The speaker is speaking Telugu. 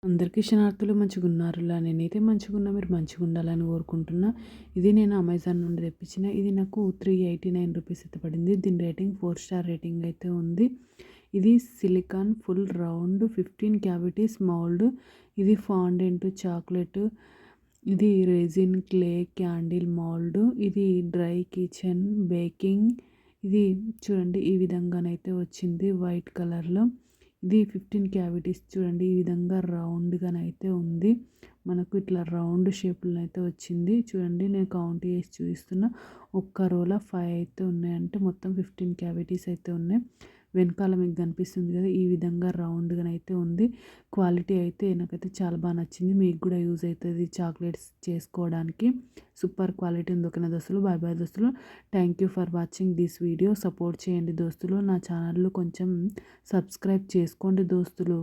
అందరికీ శనార్థులు మంచిగున్నారులా నేనైతే మంచిగున్నా మీరు మంచిగుండాలని కోరుకుంటున్నా. ఇది నేను అమెజాన్ నుండి తెప్పించిన. ఇది నాకు 389 రూపీస్ అయితే పడింది. దీని రేటింగ్ 4 స్టార్ రేటింగ్ అయితే ఉంది. ఇది silicon full round 15 cavities mould. ఇది ఫాండెంట్ చాక్లెట్. ఇది రెజిన్ క్లే క్యాండిల్ మౌల్డ్. ఇది డ్రై కిచెన్ బేకింగ్. ఇది చూడండి ఈ విధంగానైతే వచ్చింది వైట్ కలర్లో. ఇది 15 క్యావిటీస్ చూడండి ఈ విధంగా రౌండ్గానైతే ఉంది. మనకు ఇట్లా రౌండ్ షేప్లో అయితే వచ్చింది. చూడండి నేను కౌంట్ చేసి చూపిస్తున్నా. ఒక్క రోలో 5 అయితే ఉన్నాయి, అంటే మొత్తం 15 క్యావిటీస్ అయితే ఉన్నాయి. వెనకాల మీకు కనిపిస్తుంది కదా, ఈ విధంగా రౌండ్గానైతే ఉంది. క్వాలిటీ అయితే నాకైతే చాలా బాగా నచ్చింది. మీకు కూడా యూజ్ అవుతుంది చాక్లెట్స్ చేసుకోవడానికి. సూపర్ క్వాలిటీ ఉంది. ఓకేనా దోస్తులు, బాయ్ బాయ్ దోస్తులు. Thank you for watching this video. Support చేయండి దోస్తులు. నా ఛానల్లో కొంచెం సబ్స్క్రైబ్ చేసుకోండి దోస్తులు.